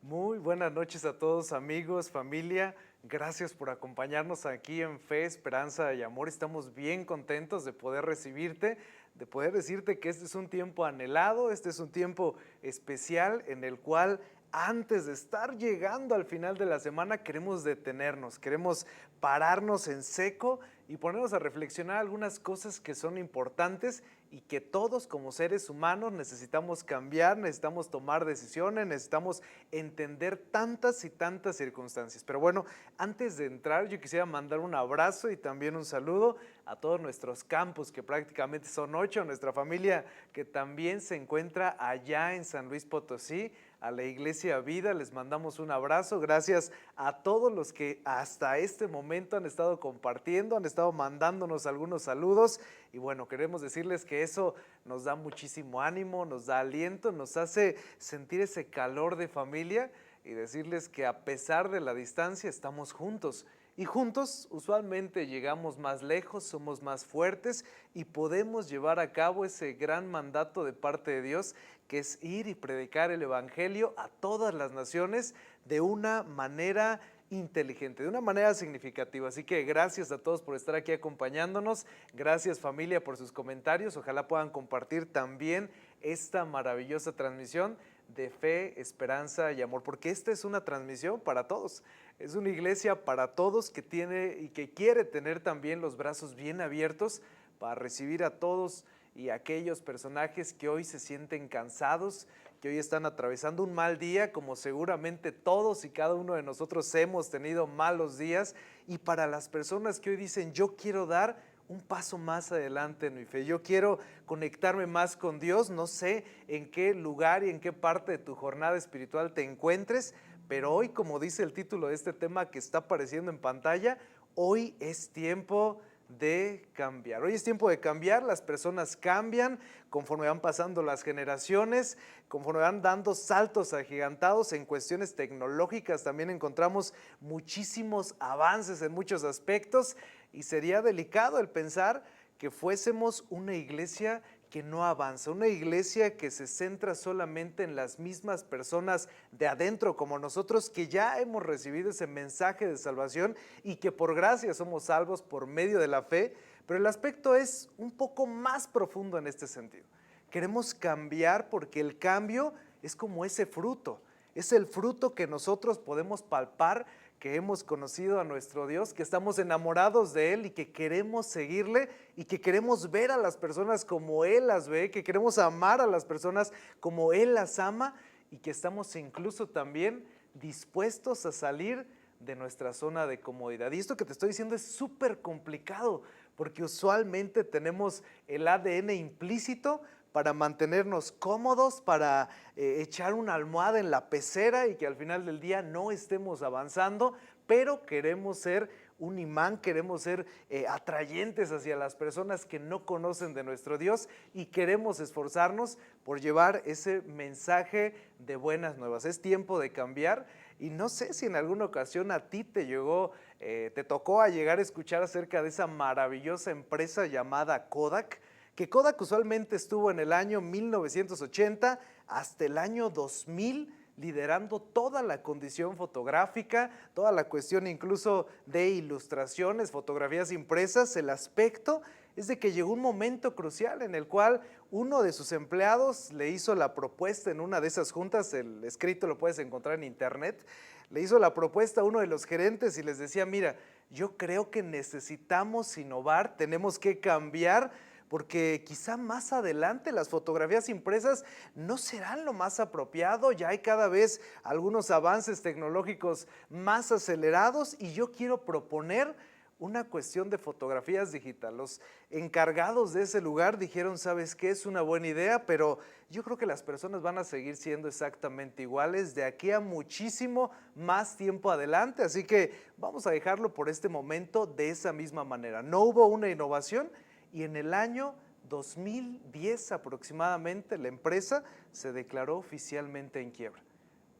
Muy buenas noches a todos amigos, familia. Gracias por acompañarnos aquí en Fe, Esperanza y Amor. Estamos bien contentos de poder recibirte, de poder decirte que este es un tiempo anhelado, este es un tiempo especial en el cual antes de estar llegando al final de la semana queremos detenernos, queremos pararnos en seco y ponernos a reflexionar algunas cosas que son importantes y que todos como seres humanos necesitamos cambiar, necesitamos tomar decisiones, necesitamos entender tantas y tantas circunstancias. Pero bueno, antes de entrar yo quisiera mandar un abrazo y también un saludo a todos nuestros campus, que prácticamente son 8, nuestra familia que también se encuentra allá en San Luis Potosí, a la Iglesia Vida, les mandamos un abrazo, gracias a todos los que hasta este momento han estado compartiendo, han estado mandándonos algunos saludos y bueno, queremos decirles que eso nos da muchísimo ánimo, nos da aliento, nos hace sentir ese calor de familia y decirles que a pesar de la distancia estamos juntos. Y juntos usualmente llegamos más lejos, somos más fuertes y podemos llevar a cabo ese gran mandato de parte de Dios, que es ir y predicar el Evangelio a todas las naciones de una manera inteligente, de una manera significativa. Así que gracias a todos por estar aquí acompañándonos, gracias familia por sus comentarios, ojalá puedan compartir también esta maravillosa transmisión de fe, esperanza y amor, porque esta es una transmisión para todos, es una iglesia para todos que tiene y que quiere tener también los brazos bien abiertos para recibir a todos y a aquellos personajes que hoy se sienten cansados, que hoy están atravesando un mal día, como seguramente todos y cada uno de nosotros hemos tenido malos días, y para las personas que hoy dicen yo quiero dar un paso más adelante en mi fe, yo quiero conectarme más con Dios, no sé en qué lugar y en qué parte de tu jornada espiritual te encuentres, pero hoy, como dice el título de este tema que está apareciendo en pantalla, hoy es tiempo de cambiar. Hoy es tiempo de cambiar, las personas cambian conforme van pasando las generaciones, conforme van dando saltos agigantados en cuestiones tecnológicas, también encontramos muchísimos avances en muchos aspectos y sería delicado el pensar que fuésemos una iglesia que no avanza, una iglesia que se centra solamente en las mismas personas de adentro como nosotros que ya hemos recibido ese mensaje de salvación y que por gracia somos salvos por medio de la fe, pero el aspecto es un poco más profundo en este sentido. Queremos cambiar porque el cambio es como ese fruto, es el fruto que nosotros podemos palpar, que hemos conocido a nuestro Dios, que estamos enamorados de Él y que queremos seguirle y que queremos ver a las personas como Él las ve, que queremos amar a las personas como Él las ama y que estamos incluso también dispuestos a salir de nuestra zona de comodidad. Y esto que te estoy diciendo es súper complicado porque usualmente tenemos el ADN implícito para mantenernos cómodos, para echar una almohada en la pecera y que al final del día no estemos avanzando, pero queremos ser un imán, queremos ser atrayentes hacia las personas que no conocen de nuestro Dios y queremos esforzarnos por llevar ese mensaje de buenas nuevas. Es tiempo de cambiar y no sé si en alguna ocasión a ti te llegó, te tocó a llegar a escuchar acerca de esa maravillosa empresa llamada Kodak, que Kodak usualmente estuvo en el año 1980 hasta el año 2000 liderando toda la condición fotográfica, toda la cuestión incluso de ilustraciones, fotografías impresas. El aspecto es de que llegó un momento crucial en el cual uno de sus empleados le hizo la propuesta en una de esas juntas, el escrito lo puedes encontrar en internet, le hizo la propuesta a uno de los gerentes y les decía, mira, yo creo que necesitamos innovar, tenemos que cambiar, porque quizá más adelante las fotografías impresas no serán lo más apropiado, ya hay cada vez algunos avances tecnológicos más acelerados y yo quiero proponer una cuestión de fotografías digitales. Los encargados de ese lugar dijeron, ¿sabes qué? Es una buena idea, pero yo creo que las personas van a seguir siendo exactamente iguales de aquí a muchísimo más tiempo adelante, así que vamos a dejarlo por este momento de esa misma manera. No hubo una innovación y en el año 2010 aproximadamente la empresa se declaró oficialmente en quiebra.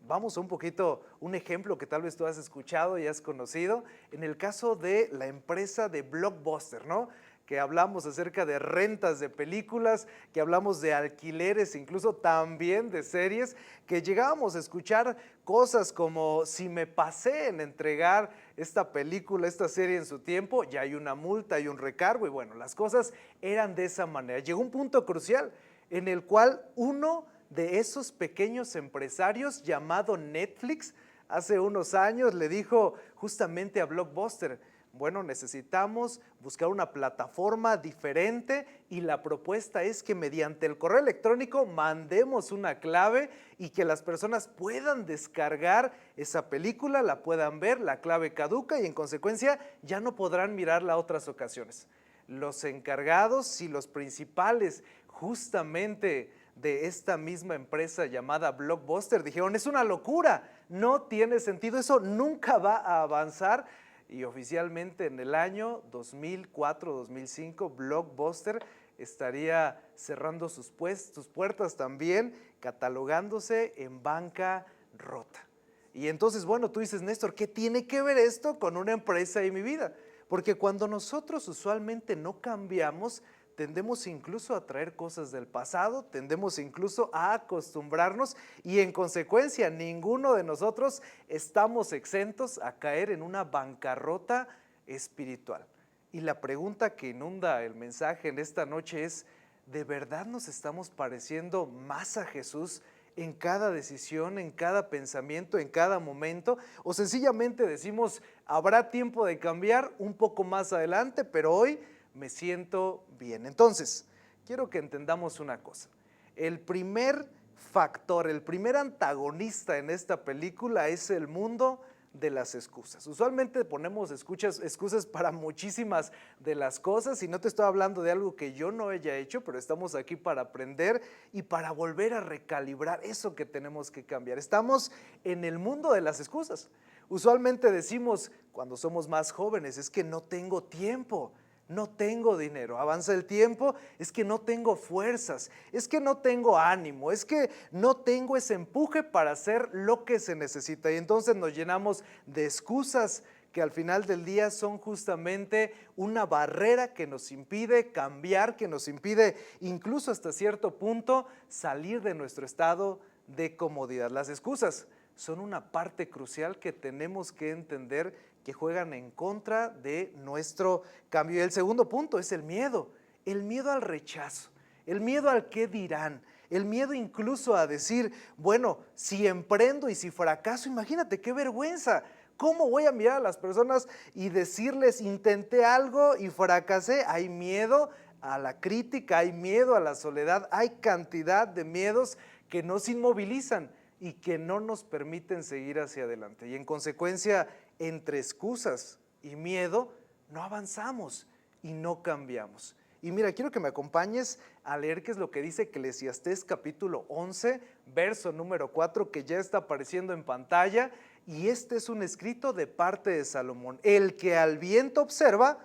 Vamos a un poquito, un ejemplo que tal vez tú has escuchado y has conocido, en el caso de la empresa de Blockbuster, ¿no? que hablamos acerca de rentas de películas, que hablamos de alquileres, incluso también de series, que llegábamos a escuchar cosas como si me pasé en entregar esta película, esta serie en su tiempo, ya hay una multa, hay un recargo y bueno, las cosas eran de esa manera. Llegó un punto crucial en el cual uno de esos pequeños empresarios llamado Netflix hace unos años le dijo justamente a Blockbuster: bueno, necesitamos buscar una plataforma diferente y la propuesta es que mediante el correo electrónico mandemos una clave y que las personas puedan descargar esa película, la puedan ver, la clave caduca y en consecuencia ya no podrán mirarla otras ocasiones. Los encargados y los principales justamente de esta misma empresa llamada Blockbuster dijeron: es una locura, no tiene sentido, eso nunca va a avanzar. Y oficialmente en el año 2004-2005 Blockbuster estaría cerrando sus puertas también, catalogándose en bancarrota. Y entonces, bueno, tú dices: Néstor, ¿qué tiene que ver esto con una empresa y mi vida? Porque cuando nosotros usualmente no cambiamos, tendemos incluso a traer cosas del pasado, tendemos incluso a acostumbrarnos y en consecuencia ninguno de nosotros estamos exentos a caer en una bancarrota espiritual. Y la pregunta que inunda el mensaje en esta noche es: ¿de verdad nos estamos pareciendo más a Jesús en cada decisión, en cada pensamiento, en cada momento? ¿O sencillamente decimos: habrá tiempo de cambiar un poco más adelante, pero hoy me siento bien? Entonces, quiero que entendamos una cosa. El primer factor, el primer antagonista en esta película es el mundo de las excusas. Usualmente ponemos excusas para muchísimas de las cosas y no te estoy hablando de algo que yo no haya hecho, pero estamos aquí para aprender y para volver a recalibrar eso que tenemos que cambiar. Estamos en el mundo de las excusas. Usualmente decimos cuando somos más jóvenes: es que no tengo tiempo, no tengo dinero. Avanza el tiempo: es que no tengo fuerzas, es que no tengo ánimo, es que no tengo ese empuje para hacer lo que se necesita. Y entonces nos llenamos de excusas que al final del día son justamente una barrera que nos impide cambiar, que nos impide incluso hasta cierto punto salir de nuestro estado de comodidad. Las excusas son una parte crucial que tenemos que entender, que juegan en contra de nuestro cambio. Y el segundo punto es el miedo al rechazo, el miedo al qué dirán, el miedo incluso a decir: bueno, si emprendo y si fracaso, imagínate qué vergüenza. ¿Cómo voy a mirar a las personas y decirles: intenté algo y fracasé? Hay miedo a la crítica, hay miedo a la soledad, hay cantidad de miedos que nos inmovilizan y que no nos permiten seguir hacia adelante. Y en consecuencia, entre excusas y miedo, no avanzamos y no cambiamos. Y mira, quiero que me acompañes a leer qué es lo que dice Eclesiastés capítulo 11, verso número 4, que ya está apareciendo en pantalla. Y este es un escrito de parte de Salomón: el que al viento observa,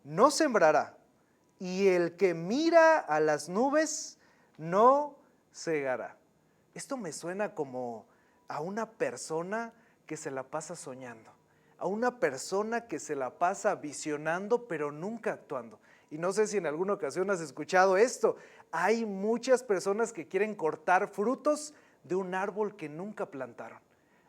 no sembrará, y el que mira a las nubes, no segará. Esto me suena como a una persona que se la pasa soñando, a una persona que se la pasa visionando pero nunca actuando. Y no sé si en alguna ocasión has escuchado esto: hay muchas personas que quieren cortar frutos de un árbol que nunca plantaron.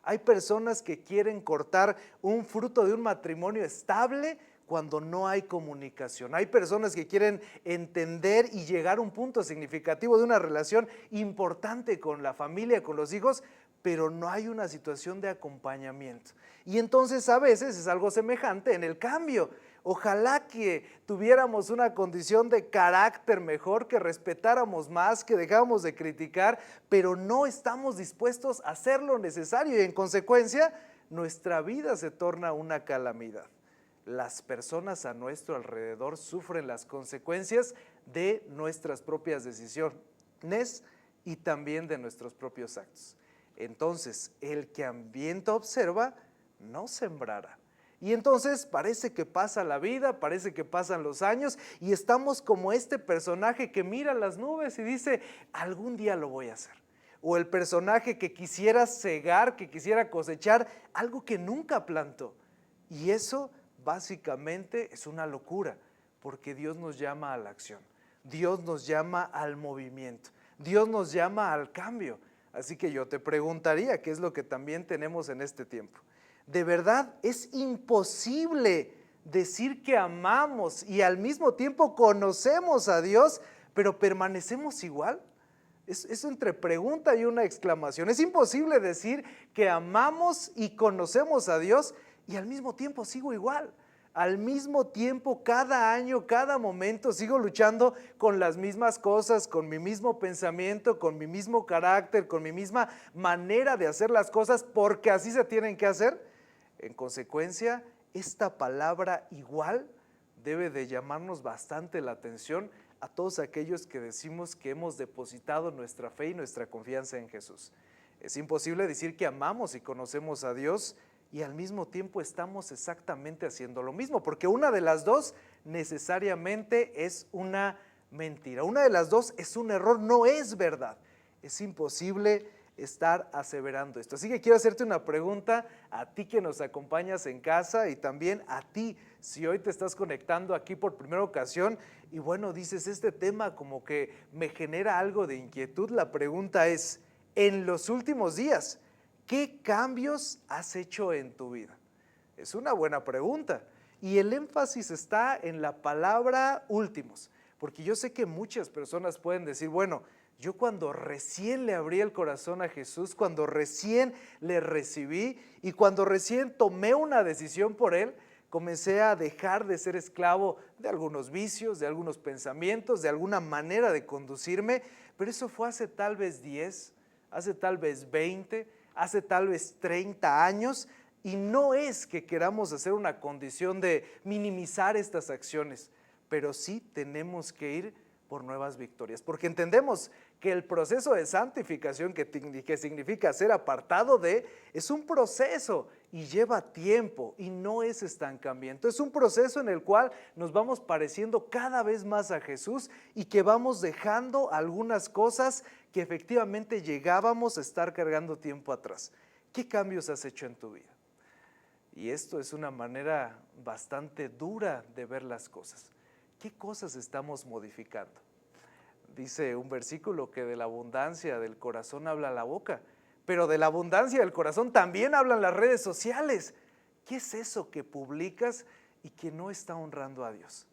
Hay personas que quieren cortar un fruto de un matrimonio estable cuando no hay comunicación. Hay personas que quieren entender y llegar a un punto significativo de una relación importante con la familia, con los hijos, pero no hay una situación de acompañamiento. Y entonces a veces es algo semejante en el cambio. Ojalá que tuviéramos una condición de carácter mejor, que respetáramos más, que dejáramos de criticar, pero no estamos dispuestos a hacer lo necesario y en consecuencia nuestra vida se torna una calamidad. Las personas a nuestro alrededor sufren las consecuencias de nuestras propias decisiones y también de nuestros propios actos. Entonces, el que hambriento observa, no sembrará. Y entonces parece que pasa la vida, parece que pasan los años y estamos como este personaje que mira las nubes y dice: algún día lo voy a hacer. O el personaje que quisiera segar, que quisiera cosechar algo que nunca plantó. Y eso básicamente es una locura, Porque Dios nos llama a la acción, Dios nos llama al movimiento, Dios nos llama al cambio. Así que yo te preguntaría, ¿qué es lo que también tenemos en este tiempo? De verdad es imposible decir que amamos y al mismo tiempo conocemos a Dios, pero permanecemos igual. Es entre pregunta y una exclamación. Es imposible decir que amamos y conocemos a Dios y al mismo tiempo sigo igual. Al mismo tiempo, cada año, cada momento, sigo luchando con las mismas cosas, con mi mismo pensamiento, con mi mismo carácter, con mi misma manera de hacer las cosas, porque así se tienen que hacer. En consecuencia, esta palabra igual debe de llamarnos bastante la atención a todos aquellos que decimos que hemos depositado nuestra fe y nuestra confianza en Jesús. Es imposible decir que amamos y conocemos a Dios y al mismo tiempo estamos exactamente haciendo lo mismo, porque una de las dos necesariamente es una mentira, una de las dos es un error, no es verdad. Es imposible estar aseverando esto. Así que quiero hacerte una pregunta a ti que nos acompañas en casa y también a ti si hoy te estás conectando aquí por primera ocasión y bueno, dices este tema como que me genera algo de inquietud. La pregunta es, en los últimos días, ¿qué cambios has hecho en tu vida? Es una buena pregunta y el énfasis está en la palabra últimos, porque yo sé que muchas personas pueden decir, bueno, yo cuando recién le abrí el corazón a Jesús, cuando recién le recibí y cuando recién tomé una decisión por Él, comencé a dejar de ser esclavo de algunos vicios, de algunos pensamientos, de alguna manera de conducirme, pero eso fue hace tal vez 10, hace tal vez 20, hace tal vez 30 años y no es que queramos hacer una condición de minimizar estas acciones, pero sí tenemos que ir por nuevas victorias, porque entendemos que el proceso de santificación que significa ser apartado de, es un proceso y lleva tiempo y no es estancamiento, es un proceso en el cual nos vamos pareciendo cada vez más a Jesús y que vamos dejando algunas cosas que efectivamente llegábamos a estar cargando tiempo atrás. ¿Qué cambios has hecho en tu vida? Y esto es una manera bastante dura de ver las cosas. ¿Qué cosas estamos modificando? Dice un versículo que de la abundancia del corazón habla la boca, pero de la abundancia del corazón también hablan las redes sociales. ¿Qué es eso que publicas y que no está honrando a Dios?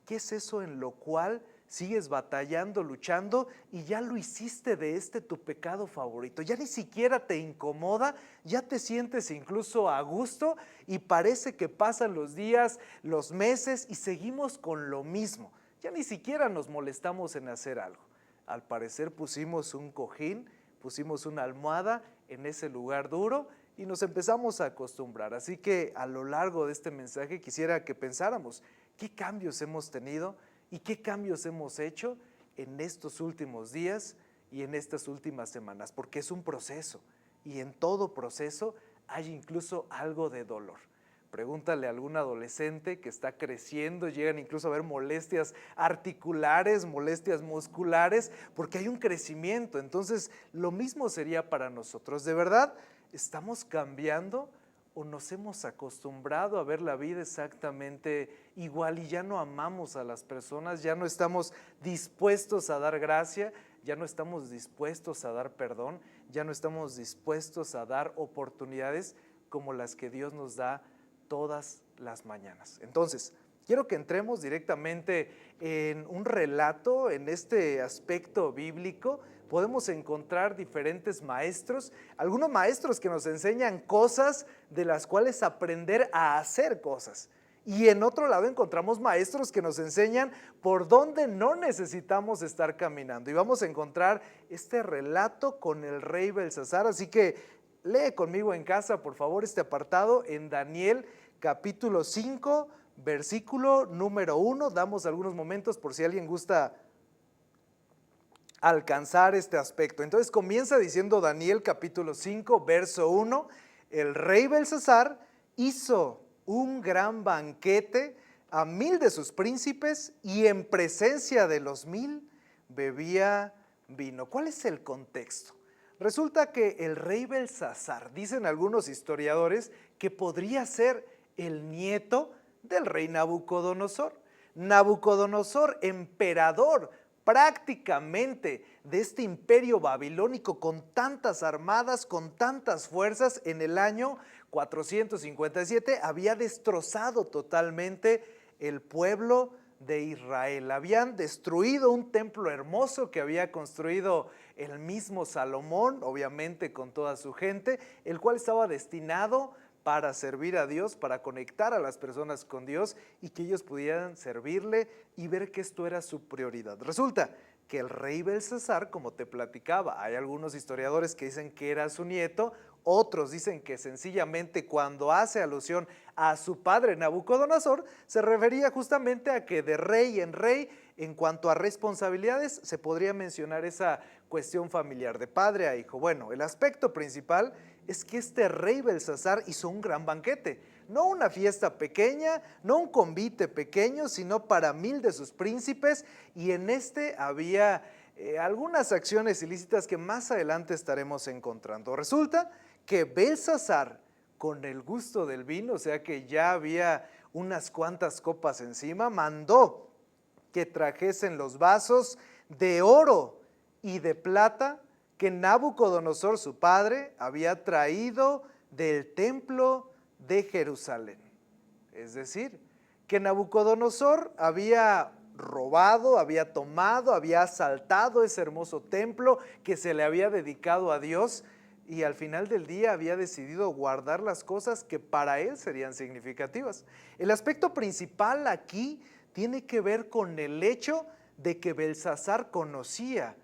¿Qué es eso en lo cual sigues batallando, luchando y ya lo hiciste de tu pecado favorito? Ya ni siquiera te incomoda, ya te sientes incluso a gusto y parece que pasan los días, los meses y seguimos con lo mismo. Ya ni siquiera nos molestamos en hacer algo. Al parecer pusimos un cojín, pusimos una almohada en ese lugar duro y nos empezamos a acostumbrar. Así que a lo largo de este mensaje quisiera que pensáramos qué cambios hemos tenido y qué cambios hemos hecho en estos últimos días y en estas últimas semanas, porque es un proceso y en todo proceso hay incluso algo de dolor. Pregúntale a algún adolescente que está creciendo, llegan incluso a haber molestias articulares, molestias musculares, porque hay un crecimiento. Entonces, lo mismo sería para nosotros. ¿De verdad estamos cambiando o nos hemos acostumbrado a ver la vida exactamente igual y ya no amamos a las personas, ya no estamos dispuestos a dar gracia, ya no estamos dispuestos a dar perdón, ya no estamos dispuestos a dar oportunidades como las que Dios nos da todas las mañanas? Entonces, quiero que entremos directamente en un relato, en este aspecto bíblico. Podemos encontrar diferentes maestros, algunos maestros que nos enseñan cosas de las cuales aprender a hacer cosas. Y en otro lado encontramos maestros que nos enseñan por dónde no necesitamos estar caminando. Y vamos a encontrar este relato con el rey Belsasar, así que lee conmigo en casa, por favor, este apartado en Daniel capítulo 5, versículo número 1. Damos algunos momentos por si alguien gusta alcanzar este aspecto. Entonces comienza diciendo Daniel capítulo 5, verso 1. El rey Belsasar hizo un gran banquete a 1000 de sus príncipes y en presencia de los 1000 bebía vino. ¿Cuál es el contexto? Resulta que el rey Belsasar, dicen algunos historiadores, que podría ser el nieto del rey Nabucodonosor. Nabucodonosor, emperador prácticamente de este imperio babilónico con tantas armadas, con tantas fuerzas, en el año 457 había destrozado totalmente el pueblo de Israel. Habían destruido un templo hermoso que había construido el mismo Salomón, obviamente con toda su gente, el cual estaba destinado para servir a Dios, para conectar a las personas con Dios y que ellos pudieran servirle y ver que esto era su prioridad. Resulta que el rey Belsasar, como te platicaba, hay algunos historiadores que dicen que era su nieto, otros dicen que sencillamente cuando hace alusión a su padre Nabucodonosor, se refería justamente a que de rey en rey, en cuanto a responsabilidades, se podría mencionar esa cuestión familiar de padre a hijo. Bueno, el aspecto principal es que este rey Belsasar hizo un gran banquete, no una fiesta pequeña, no un convite pequeño, sino para 1000 de sus príncipes, y en este había algunas acciones ilícitas que más adelante estaremos encontrando. Resulta que Belsasar, con el gusto del vino, o sea que ya había unas cuantas copas encima, mandó que trajesen los vasos de oro y de plata que Nabucodonosor, su padre, había traído del templo de Jerusalén. Es decir, que Nabucodonosor había robado, había tomado, había asaltado ese hermoso templo que se le había dedicado a Dios, y al final del día había decidido guardar las cosas que para él serían significativas. El aspecto principal aquí tiene que ver con el hecho de que Belsasar conocía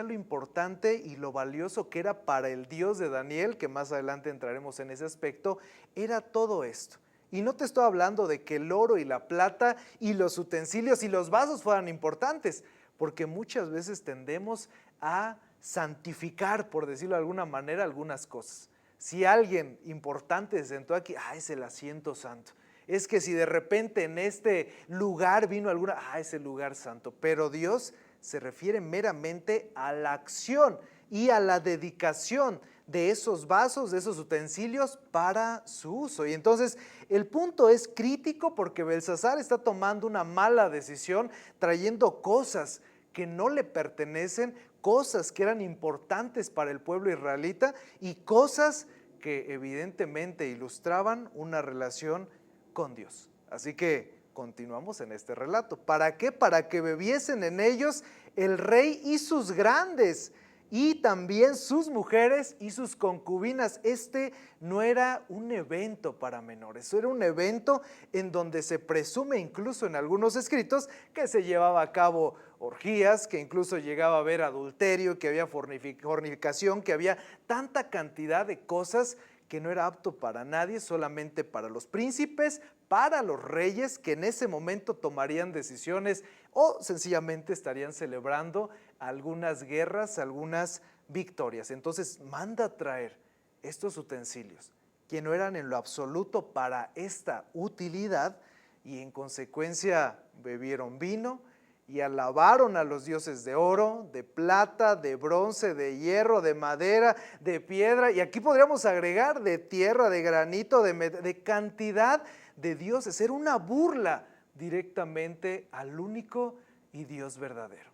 lo importante y lo valioso que era para el Dios de Daniel, que más adelante entraremos en ese aspecto, era todo esto. Y no te estoy hablando de que el oro y la plata y los utensilios y los vasos fueran importantes, porque muchas veces tendemos a santificar, por decirlo de alguna manera, algunas cosas. Si alguien importante se sentó aquí, es el asiento santo. Es que si de repente en este lugar vino alguna, es el lugar santo. Pero Dios se refiere meramente a la acción y a la dedicación de esos vasos, de esos utensilios para su uso. Y entonces el punto es crítico porque Belsasar está tomando una mala decisión, trayendo cosas que no le pertenecen, cosas que eran importantes para el pueblo israelita y cosas que evidentemente ilustraban una relación con Dios. Así que continuamos en este relato. ¿Para qué? Para que bebiesen en ellos el rey y sus grandes, y también sus mujeres y sus concubinas. Este no era un evento para menores, era un evento en donde se presume, incluso en algunos escritos, que se llevaba a cabo orgías, que incluso llegaba a haber adulterio, que había fornicación, que había tanta cantidad de cosas que no era apto para nadie, solamente para los príncipes, para los reyes, que en ese momento tomarían decisiones o sencillamente estarían celebrando algunas guerras, algunas victorias. Entonces manda a traer estos utensilios que no eran en lo absoluto para esta utilidad, y en consecuencia bebieron vino y alabaron a los dioses de oro, de plata, de bronce, de hierro, de madera, de piedra, y aquí podríamos agregar de tierra, de granito, de cantidad de dioses. Era una burla directamente al único y Dios verdadero.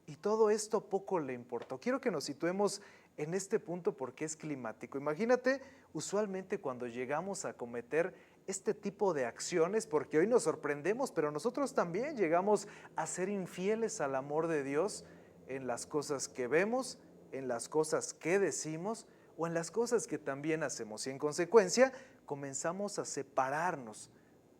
Y todo esto poco le importó. Quiero que nos situemos en este punto porque es climático. Imagínate, usualmente cuando llegamos a cometer este tipo de acciones, porque hoy nos sorprendemos, pero nosotros también llegamos a ser infieles al amor de Dios en las cosas que vemos, en las cosas que decimos o en las cosas que también hacemos. Y en consecuencia comenzamos a separarnos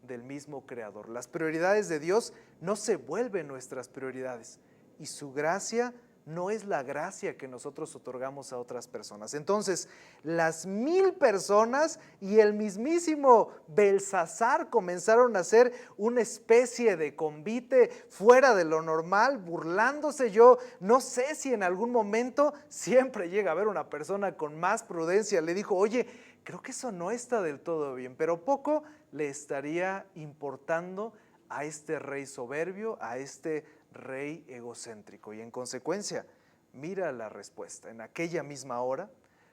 del mismo Creador. Las prioridades de Dios no se vuelven nuestras prioridades y su gracia no es la gracia que nosotros otorgamos a otras personas. Entonces, las 1000 personas y el mismísimo Belsasar comenzaron a hacer una especie de convite fuera de lo normal, burlándose. Yo no sé si en algún momento, siempre llega a haber una persona con más prudencia, le dijo, oye, creo que eso no está del todo bien, pero poco le estaría importando a este rey soberbio, a este rey egocéntrico. Y en consecuencia, mira la respuesta. En aquella misma hora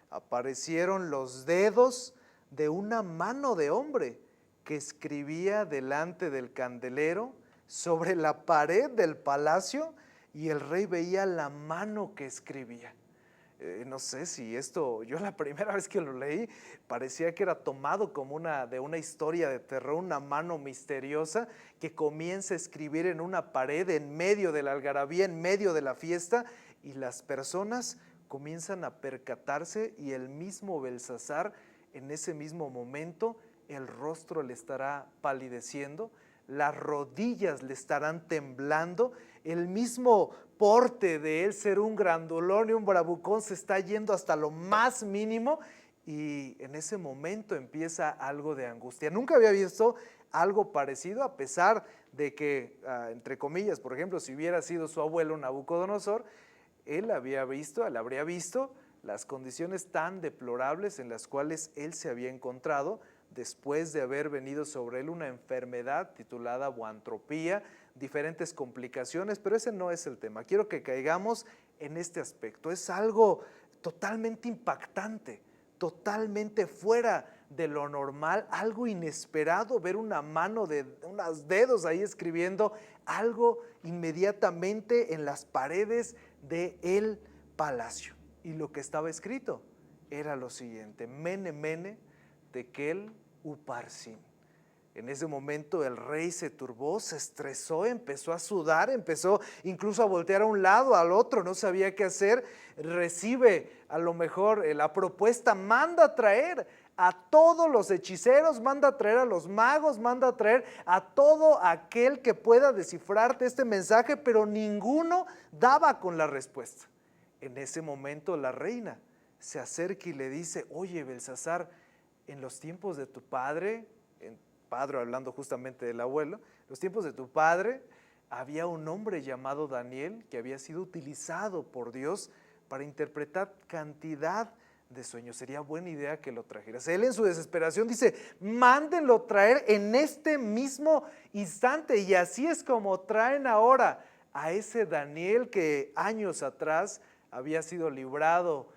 aparecieron los dedos de una mano de hombre que escribía delante del candelero sobre la pared del palacio y el rey veía la mano que escribía. No sé si esto, yo la primera vez que lo leí parecía que era tomado como de una historia de terror, una mano misteriosa que comienza a escribir en una pared en medio de la algarabía, en medio de la fiesta, y las personas comienzan a percatarse y el mismo Belsasar en ese mismo momento el rostro le estará palideciendo, las rodillas le estarán temblando, el mismo porte de él ser un grandolón y un bravucón se está yendo hasta lo más mínimo y en ese momento empieza algo de angustia. Nunca había visto algo parecido, a pesar de que, entre comillas, por ejemplo, si hubiera sido su abuelo Nabucodonosor, él habría visto las condiciones tan deplorables en las cuales él se había encontrado después de haber venido sobre él una enfermedad titulada boantropía, diferentes complicaciones, pero ese no es el tema. Quiero que caigamos en este aspecto. Es algo totalmente impactante, totalmente fuera de lo normal, algo inesperado, ver una mano de unos dedos ahí escribiendo algo inmediatamente en las paredes del palacio. Y lo que estaba escrito era lo siguiente: Mene, Mene, Tekel, Uparsin. En ese momento el rey se turbó, se estresó, empezó a sudar, empezó incluso a voltear a un lado, al otro, no sabía qué hacer. Recibe a lo mejor la propuesta, manda a traer a todos los hechiceros, manda a traer a los magos, manda a traer a todo aquel que pueda descifrarte este mensaje, pero ninguno daba con la respuesta. En ese momento la reina se acerca y le dice: oye, Belsasar, en los tiempos de tu padre, padre hablando justamente del abuelo, en los tiempos de tu padre había un hombre llamado Daniel que había sido utilizado por Dios para interpretar cantidad de sueños. Sería buena idea que lo trajeras. Él en su desesperación dice: mándenlo traer en este mismo instante. Y así es como traen ahora a ese Daniel que años atrás había sido librado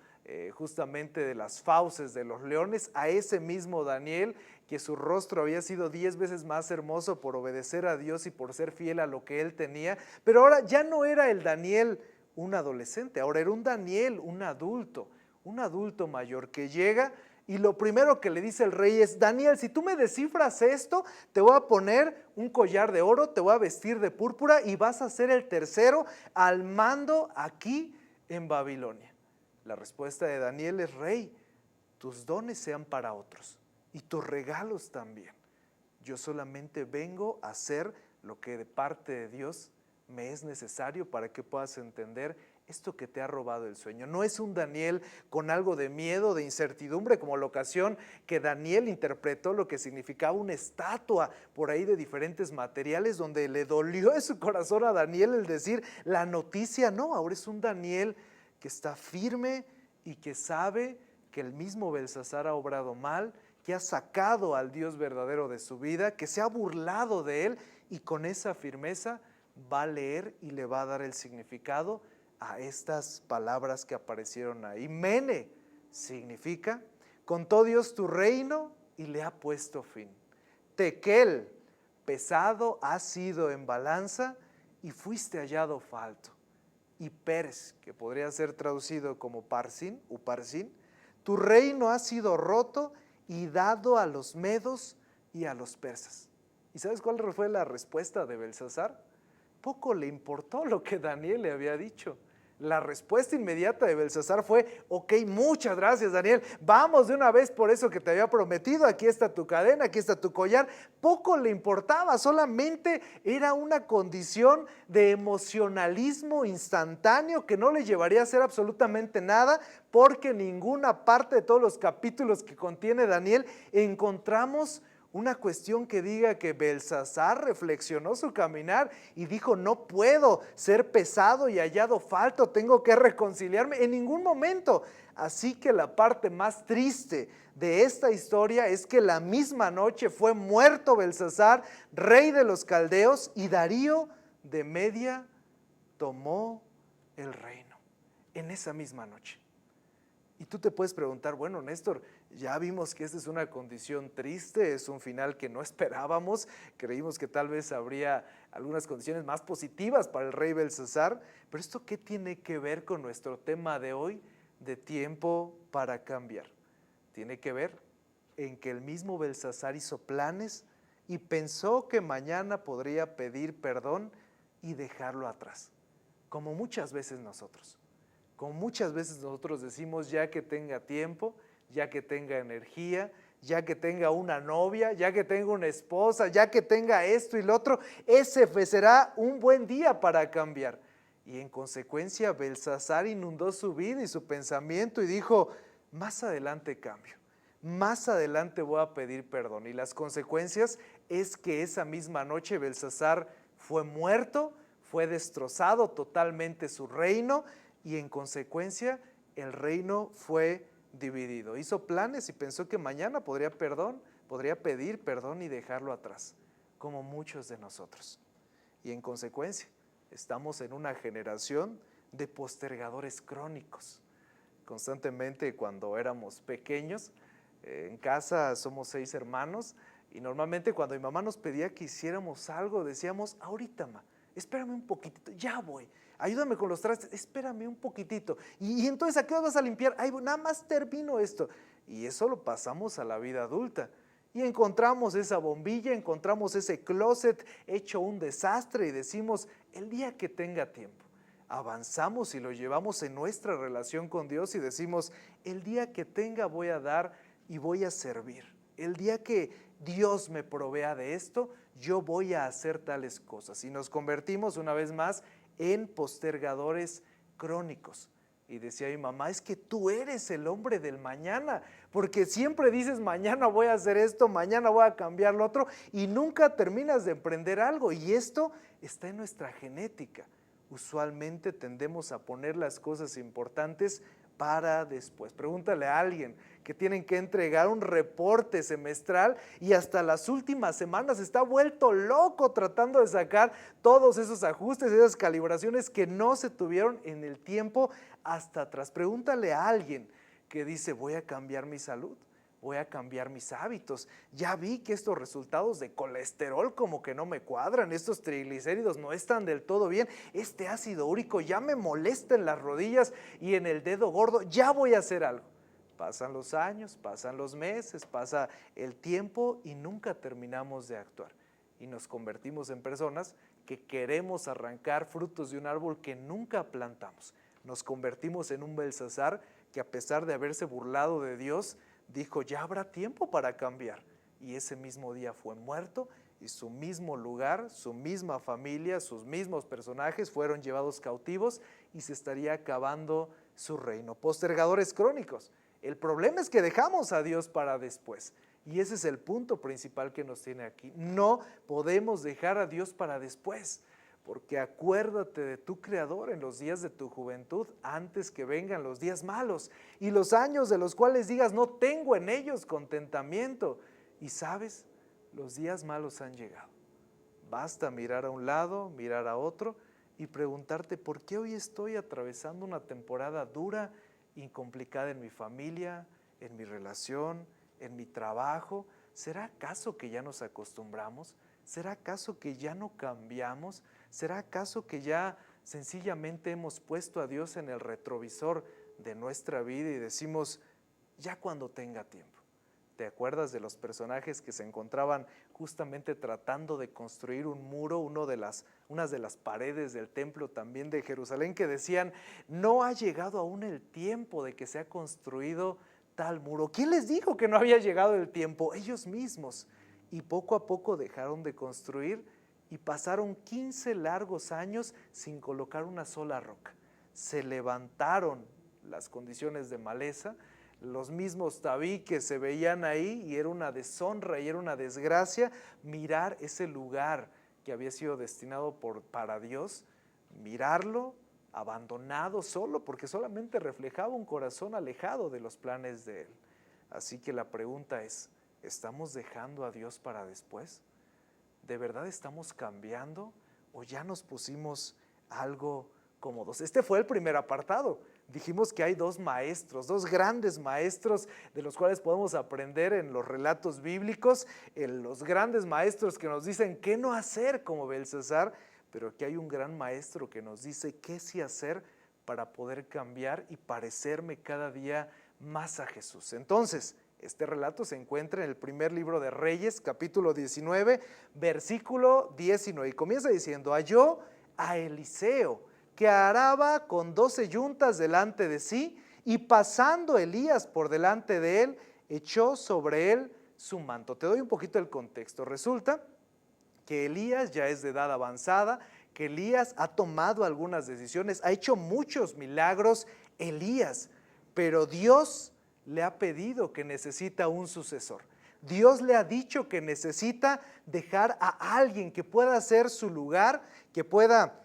justamente de las fauces de los leones, a ese mismo Daniel que su rostro había sido 10 veces más hermoso por obedecer a Dios y por ser fiel a lo que él tenía, pero ahora ya no era el Daniel un adolescente, ahora era un Daniel, un adulto mayor que llega y lo primero que le dice el rey es: Daniel, si tú me descifras esto, te voy a poner un collar de oro, te voy a vestir de púrpura y vas a ser el tercero al mando aquí en Babilonia. La respuesta de Daniel es: rey, tus dones sean para otros y tus regalos también. Yo solamente vengo a hacer lo que de parte de Dios me es necesario para que puedas entender esto que te ha robado el sueño. No es un Daniel con algo de miedo, de incertidumbre, como la ocasión que Daniel interpretó lo que significaba una estatua por ahí de diferentes materiales, donde le dolió en su corazón a Daniel el decir la noticia. No, ahora es un Daniel que está firme y que sabe que el mismo Belsasar ha obrado mal, que ha sacado al Dios verdadero de su vida, que se ha burlado de él, y con esa firmeza va a leer y le va a dar el significado a estas palabras que aparecieron ahí. Mene significa: contó Dios tu reino y le ha puesto fin. Tekel, pesado has sido en balanza y fuiste hallado falto. Y Pers, que podría ser traducido como Parsin, Uparsin, tu reino ha sido roto y dado a los medos y a los persas. ¿Y sabes cuál fue la respuesta de Belsasar? Poco le importó lo que Daniel le había dicho. La respuesta inmediata de Belsasar fue: ok, muchas gracias, Daniel, vamos de una vez por eso que te había prometido, aquí está tu cadena, aquí está tu collar. Poco le importaba, solamente era una condición de emocionalismo instantáneo que no le llevaría a hacer absolutamente nada, porque en ninguna parte de todos los capítulos que contiene Daniel encontramos una cuestión que diga que Belsasar reflexionó su caminar y dijo: no puedo ser pesado y hallado falto, tengo que reconciliarme. En ningún momento. Así que la parte más triste de esta historia es que la misma noche fue muerto Belsasar, rey de los caldeos, y Darío de Media tomó el reino en esa misma noche. Y tú te puedes preguntar, bueno, Néstor, ya vimos que esta es una condición triste, es un final que no esperábamos, creímos que tal vez habría algunas condiciones más positivas para el rey Belsasar, pero ¿esto qué tiene que ver con nuestro tema de hoy, de tiempo para cambiar? Tiene que ver en que el mismo Belsasar hizo planes y pensó que mañana podría pedir perdón y dejarlo atrás, como muchas veces nosotros. Como muchas veces nosotros decimos, ya que tenga tiempo, ya que tenga energía, ya que tenga una novia, ya que tenga una esposa, ya que tenga esto y lo otro, ese será un buen día para cambiar. Y en consecuencia, Belsasar inundó su vida y su pensamiento y dijo, más adelante cambio, más adelante voy a pedir perdón. Y las consecuencias es que esa misma noche Belsasar fue muerto, fue destrozado totalmente su reino, y en consecuencia el reino fue dividido. Hizo planes y pensó que mañana podría pedir perdón y dejarlo atrás, como muchos de nosotros. Y en consecuencia estamos en una generación de postergadores crónicos. Constantemente cuando éramos pequeños, en casa somos 6 hermanos y normalmente cuando mi mamá nos pedía que hiciéramos algo decíamos, ahorita ma, espérame un poquitito, ya voy. Ayúdame con los trastes, espérame un poquitito. Y entonces, ¿a qué hora vas a limpiar? Ay, nada más termino esto. Y eso lo pasamos a la vida adulta. Y encontramos esa bombilla, encontramos ese closet hecho un desastre y decimos, el día que tenga tiempo. Avanzamos y lo llevamos en nuestra relación con Dios y decimos, el día que tenga voy a dar y voy a servir. El día que Dios me provea de esto, yo voy a hacer tales cosas. Y nos convertimos una vez más en postergadores crónicos. Y decía mi mamá, es que tú eres el hombre del mañana, porque siempre dices mañana voy a hacer esto, mañana voy a cambiar lo otro, y nunca terminas de emprender algo, y esto está en nuestra genética. Usualmente tendemos a poner las cosas importantes para después. Pregúntale a alguien que tienen que entregar un reporte semestral y hasta las últimas semanas está vuelto loco tratando de sacar todos esos ajustes, esas calibraciones que no se tuvieron en el tiempo hasta atrás. Pregúntale a alguien que dice voy a cambiar mi salud, voy a cambiar mis hábitos. Ya vi que estos resultados de colesterol como que no me cuadran, estos triglicéridos no están del todo bien, este ácido úrico ya me molesta en las rodillas y en el dedo gordo, ya voy a hacer algo. Pasan los años, pasan los meses, pasa el tiempo y nunca terminamos de actuar. Y nos convertimos en personas que queremos arrancar frutos de un árbol que nunca plantamos. Nos convertimos en un Belsasar que a pesar de haberse burlado de Dios, dijo, ya habrá tiempo para cambiar. Y ese mismo día fue muerto y su mismo lugar, su misma familia, sus mismos personajes fueron llevados cautivos y se estaría acabando su reino. Postergadores crónicos. El problema es que dejamos a Dios para después. Y ese es el punto principal que nos tiene aquí. No podemos dejar a Dios para después. Porque acuérdate de tu Creador en los días de tu juventud antes que vengan los días malos y los años de los cuales digas no tengo en ellos contentamiento. Y sabes, los días malos han llegado. Basta mirar a un lado, mirar a otro y preguntarte por qué hoy estoy atravesando una temporada dura y complicada en mi familia, en mi relación, en mi trabajo. ¿Será acaso que ya nos acostumbramos? ¿Será acaso que ya no cambiamos? ¿Será acaso que ya sencillamente hemos puesto a Dios en el retrovisor de nuestra vida y decimos, ya cuando tenga tiempo? ¿Te acuerdas de los personajes que se encontraban justamente tratando de construir un muro, unas de las paredes del templo también de Jerusalén, que decían, no ha llegado aún el tiempo de que se ha construido tal muro? ¿Quién les dijo que no había llegado el tiempo? Ellos mismos. Y poco a poco dejaron de construir y pasaron 15 largos años sin colocar una sola roca. Se levantaron las condiciones de maleza, los mismos tabiques se veían ahí y era una deshonra y era una desgracia mirar ese lugar que había sido destinado para Dios, mirarlo abandonado solo porque solamente reflejaba un corazón alejado de los planes de Él. Así que la pregunta es, ¿estamos dejando a Dios para después? ¿De verdad estamos cambiando o ya nos pusimos algo cómodos? Este fue el primer apartado. Dijimos que hay dos maestros, dos grandes maestros de los cuales podemos aprender en los relatos bíblicos, los grandes maestros que nos dicen qué no hacer como Belsasar, pero aquí hay un gran maestro que nos dice qué sí hacer para poder cambiar y parecerme cada día más a Jesús. Entonces, este relato se encuentra en el primer libro de Reyes, capítulo 19, versículo 19, y comienza diciendo: halló a Eliseo, que araba con 12 yuntas delante de sí, y pasando Elías por delante de él, echó sobre él su manto. Te doy un poquito el contexto. Resulta que Elías ya es de edad avanzada, que Elías ha tomado algunas decisiones, ha hecho muchos milagros Elías, pero Dios le ha pedido que necesita un sucesor. Dios le ha dicho que necesita dejar a alguien que pueda hacer su lugar, que pueda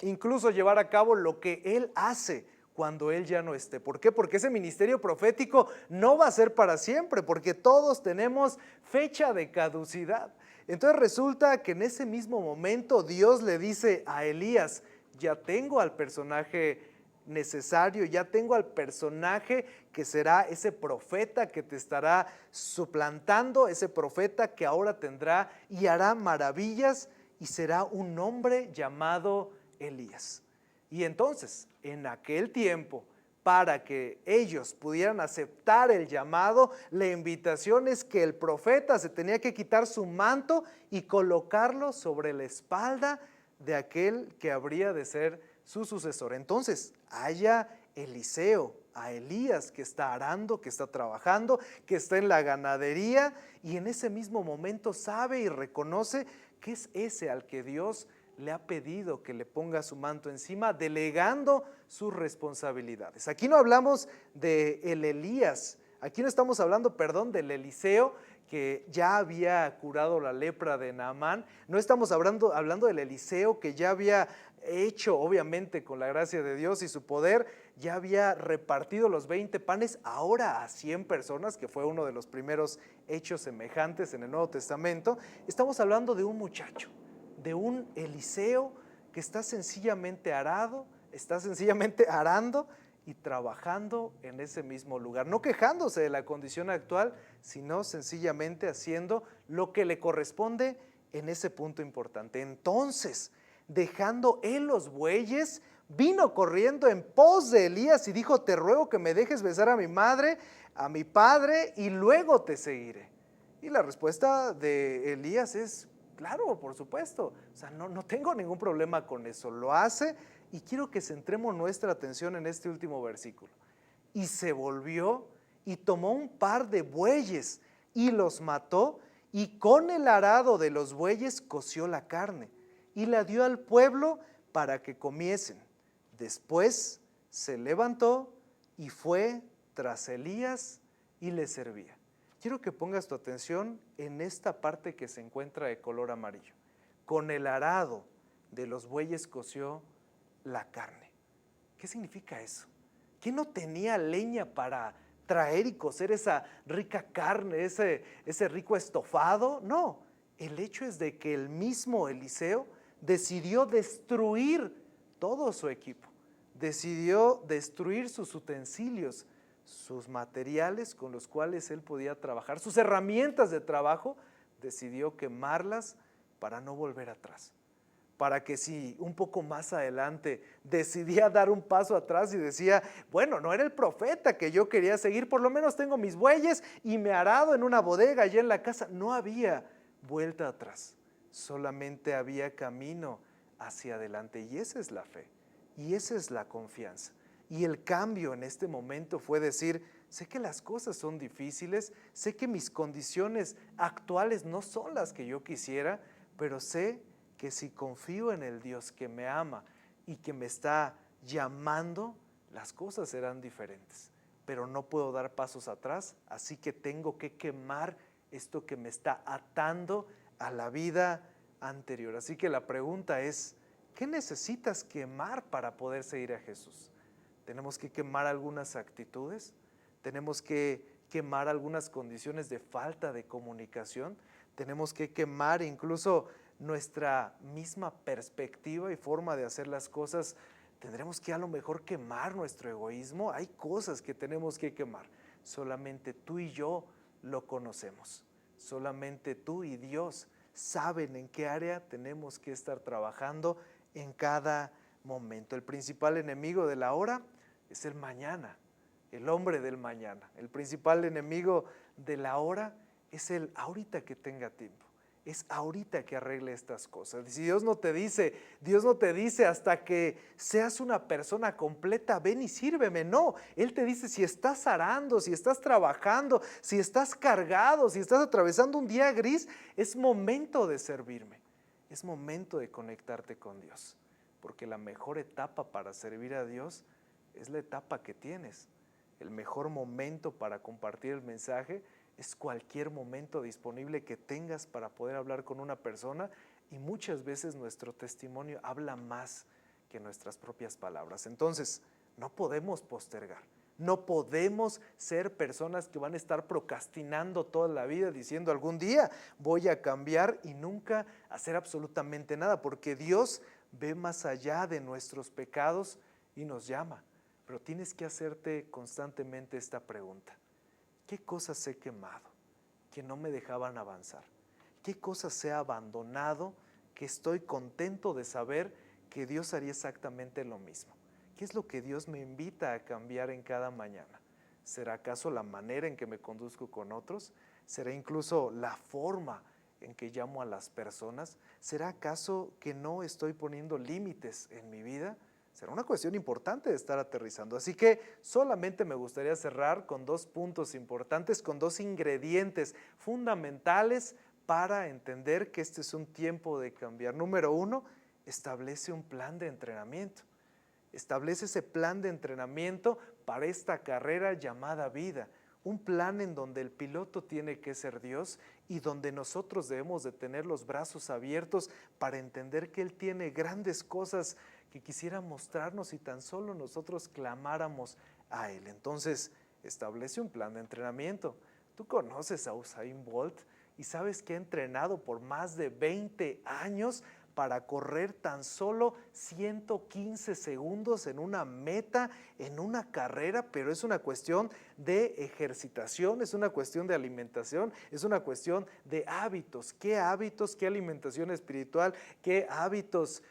incluso llevar a cabo lo que él hace cuando él ya no esté. ¿Por qué? Porque ese ministerio profético no va a ser para siempre, porque todos tenemos fecha de caducidad. Entonces resulta que en ese mismo momento Dios le dice a Elías: ya tengo al personaje necesario, ya tengo al personaje que será ese profeta que te estará suplantando, ese profeta que ahora tendrá y hará maravillas, y será un hombre llamado Elías. Y entonces, en aquel tiempo, para que ellos pudieran aceptar el llamado, la invitación es que el profeta se tenía que quitar su manto y colocarlo sobre la espalda de aquel que habría de ser su sucesor. Entonces, haya Eliseo, a Elías, que está arando, que está trabajando, que está en la ganadería, y en ese mismo momento sabe y reconoce que es ese al que Dios le ha pedido que le ponga su manto encima, delegando sus responsabilidades. Aquí no hablamos de el Elías, aquí no estamos hablando, perdón, del Eliseo que ya había curado la lepra de Naamán, no estamos hablando del Eliseo que ya había hecho, obviamente con la gracia de Dios y su poder, ya había repartido los 20 panes ahora a 100 personas, que fue uno de los primeros hechos semejantes en el Nuevo Testamento. Estamos hablando de un muchacho, de un Eliseo que está sencillamente arando y trabajando en ese mismo lugar, no quejándose de la condición actual, sino sencillamente haciendo lo que le corresponde en ese punto importante. Entonces, dejando él los bueyes, vino corriendo en pos de Elías y dijo: te ruego que me dejes besar a mi madre, a mi padre, y luego te seguiré. Y la respuesta de Elías es: claro, por supuesto, o sea, no tengo ningún problema con eso. Lo hace, y quiero que centremos nuestra atención en este último versículo. Y se volvió y tomó un par de bueyes y los mató, y con el arado de los bueyes coció la carne y la dio al pueblo para que comiesen. Después se levantó y fue tras Elías y le servía. Quiero que pongas tu atención en esta parte que se encuentra de color amarillo. Con el arado de los bueyes coció la carne. ¿Qué significa eso? ¿Que no tenía leña para traer y cocer esa rica carne, ese rico estofado? No, el hecho es de que el mismo Eliseo decidió destruir todo su equipo, decidió destruir sus utensilios, sus materiales con los cuales él podía trabajar, sus herramientas de trabajo, decidió quemarlas para no volver atrás. Para que si un poco más adelante decidía dar un paso atrás y decía: bueno, no era el profeta que yo quería seguir, por lo menos tengo mis bueyes y me arado en una bodega allá en la casa. No había vuelta atrás, solamente había camino hacia adelante, y esa es la fe, y esa es la confianza. Y el cambio en este momento fue decir: sé que las cosas son difíciles, sé que mis condiciones actuales no son las que yo quisiera, pero sé que si confío en el Dios que me ama y que me está llamando, las cosas serán diferentes. Pero no puedo dar pasos atrás, así que tengo que quemar esto que me está atando a la vida anterior. Así que la pregunta es: ¿qué necesitas quemar para poder seguir a Jesús? Tenemos que quemar algunas actitudes, tenemos que quemar algunas condiciones de falta de comunicación, tenemos que quemar incluso nuestra misma perspectiva y forma de hacer las cosas tendremos que a lo mejor quemar nuestro egoísmo. Hay cosas que tenemos que quemar. Solamente tú y yo lo conocemos. Solamente tú y Dios saben en qué área tenemos que estar trabajando en cada momento. El principal enemigo de la hora es el mañana, el hombre del mañana. El principal enemigo de la hora es el ahorita que tenga tiempo. Es ahorita que arregle estas cosas. Y si Dios no te dice hasta que seas una persona completa, ven y sírveme. No, Él te dice si estás arando, si estás trabajando, si estás cargado, si estás atravesando un día gris, es momento de servirme. Es momento de conectarte con Dios. Porque la mejor etapa para servir a Dios es la etapa que tienes. El mejor momento para compartir el mensaje es cualquier momento disponible que tengas para poder hablar con una persona, y muchas veces nuestro testimonio habla más que nuestras propias palabras. Entonces, no podemos postergar, no podemos ser personas que van a estar procrastinando toda la vida diciendo algún día voy a cambiar y nunca hacer absolutamente nada, porque Dios ve más allá de nuestros pecados y nos llama. Pero tienes que hacerte constantemente esta pregunta: ¿qué cosas he quemado que no me dejaban avanzar? ¿Qué cosas he abandonado que estoy contento de saber que Dios haría exactamente lo mismo? ¿Qué es lo que Dios me invita a cambiar en cada mañana? ¿Será acaso la manera en que me conduzco con otros? ¿Será incluso la forma en que llamo a las personas? ¿Será acaso que no estoy poniendo límites en mi vida? Será una cuestión importante de estar aterrizando. Así que solamente me gustaría cerrar con 2 puntos importantes, con 2 ingredientes fundamentales para entender que este es un tiempo de cambiar. Número 1, establece un plan de entrenamiento. Establece ese plan de entrenamiento para esta carrera llamada vida. Un plan en donde el piloto tiene que ser Dios y donde nosotros debemos de tener los brazos abiertos para entender que Él tiene grandes cosas que quisiera mostrarnos si tan solo nosotros clamáramos a Él. Entonces, establece un plan de entrenamiento. Tú conoces a Usain Bolt y sabes que ha entrenado por más de 20 años para correr tan solo 115 segundos en una meta, en una carrera, pero es una cuestión de ejercitación, es una cuestión de alimentación, es una cuestión de hábitos, qué alimentación espiritual, qué hábitos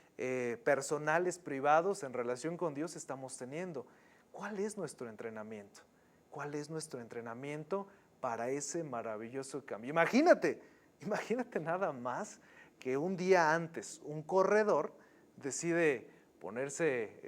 personales, privados en relación con Dios estamos teniendo. ¿Cuál es nuestro entrenamiento? ¿Cuál es nuestro entrenamiento para ese maravilloso cambio? Imagínate nada más que un día antes un corredor decide ponerse,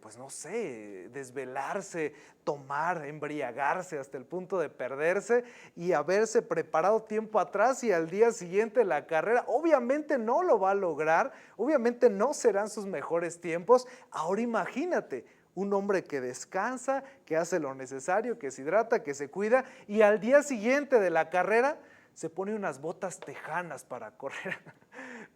pues no sé, desvelarse, tomar, embriagarse hasta el punto de perderse y haberse preparado tiempo atrás, y al día siguiente la carrera obviamente no lo va a lograr, obviamente no serán sus mejores tiempos. Ahora imagínate un hombre que descansa, que hace lo necesario, que se hidrata, que se cuida, y al día siguiente de la carrera se pone unas botas tejanas para correr.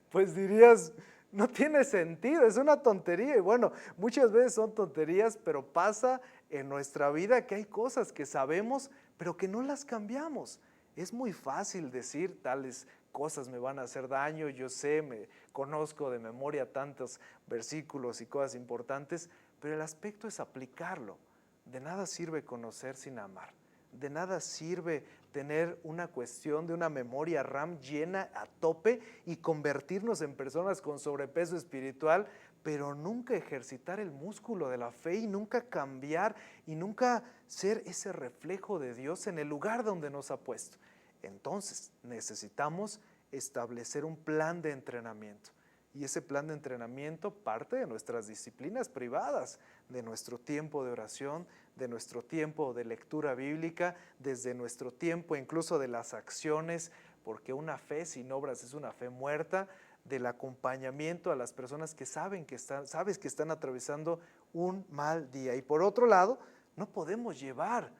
Pues dirías, no tiene sentido, es una tontería. Y bueno, muchas veces son tonterías, pero pasa en nuestra vida que hay cosas que sabemos, pero que no las cambiamos. Es muy fácil decir tales cosas me van a hacer daño, yo sé, me conozco de memoria tantos versículos y cosas importantes, pero el aspecto es aplicarlo. De nada sirve conocer sin amar. De nada sirve tener una cuestión de una memoria RAM llena a tope y convertirnos en personas con sobrepeso espiritual, pero nunca ejercitar el músculo de la fe y nunca cambiar y nunca ser ese reflejo de Dios en el lugar donde nos ha puesto. Entonces necesitamos establecer un plan de entrenamiento. Y ese plan de entrenamiento parte de nuestras disciplinas privadas, de nuestro tiempo de oración, de nuestro tiempo de lectura bíblica, desde nuestro tiempo incluso de las acciones, porque una fe sin obras es una fe muerta, del acompañamiento a las personas que sabes que están atravesando un mal día. Y por otro lado, no podemos llevar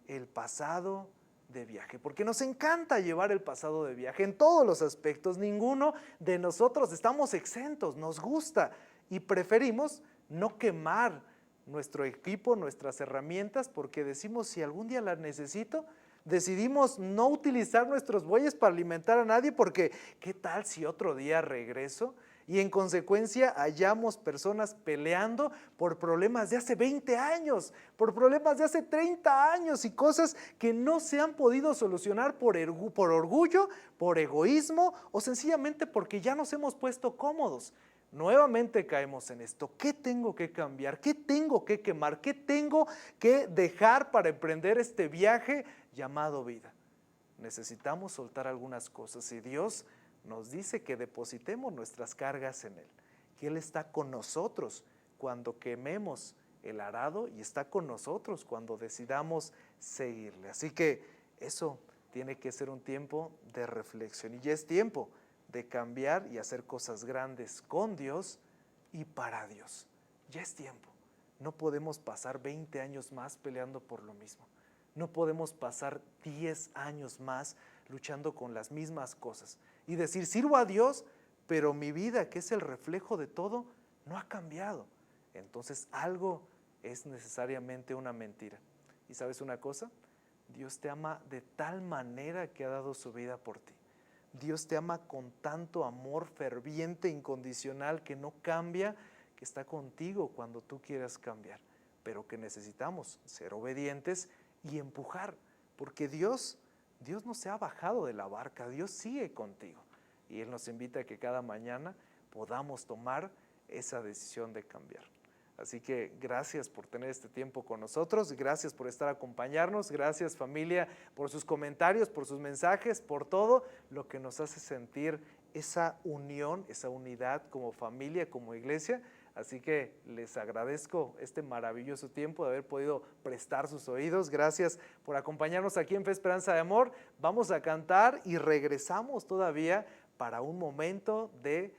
el pasado de viaje, porque nos encanta llevar el pasado de viaje en todos los aspectos. Ninguno de nosotros estamos exentos, nos gusta y preferimos no quemar nuestro equipo, nuestras herramientas, porque decimos si algún día las necesito. Decidimos no utilizar nuestros bueyes para alimentar a nadie porque ¿qué tal si otro día regreso? y en consecuencia hallamos personas peleando por problemas de hace 20 años, por problemas de hace 30 años y cosas que no se han podido solucionar por orgullo, por egoísmo o sencillamente porque ya nos hemos puesto cómodos. Nuevamente caemos en esto. ¿Qué tengo que cambiar? ¿Qué tengo que quemar? ¿Qué tengo que dejar para emprender este viaje llamado vida? Necesitamos soltar algunas cosas y Dios nos dice que depositemos nuestras cargas en Él, que Él está con nosotros cuando quememos el arado y está con nosotros cuando decidamos seguirle. Así que eso tiene que ser un tiempo de reflexión y ya es tiempo de cambiar y hacer cosas grandes con Dios y para Dios. Ya es tiempo. No podemos pasar 20 años más peleando por lo mismo. No podemos pasar 10 años más luchando con las mismas cosas y decir, sirvo a Dios, pero mi vida, que es el reflejo de todo, no ha cambiado. Entonces algo es necesariamente una mentira. ¿Y sabes una cosa? Dios te ama de tal manera que ha dado su vida por ti. Dios te ama con tanto amor ferviente, incondicional, que no cambia, que está contigo cuando tú quieras cambiar, pero que necesitamos ser obedientes y empujar, porque Dios no se ha bajado de la barca, Dios sigue contigo y Él nos invita a que cada mañana podamos tomar esa decisión de cambiar. Así que gracias por tener este tiempo con nosotros, gracias por estar acompañarnos, gracias familia por sus comentarios, por sus mensajes, por todo lo que nos hace sentir esa unión, esa unidad como familia, como iglesia. Así que les agradezco este maravilloso tiempo de haber podido prestar sus oídos. Gracias por acompañarnos aquí en Fe, Esperanza de Amor. Vamos a cantar y regresamos todavía para un momento de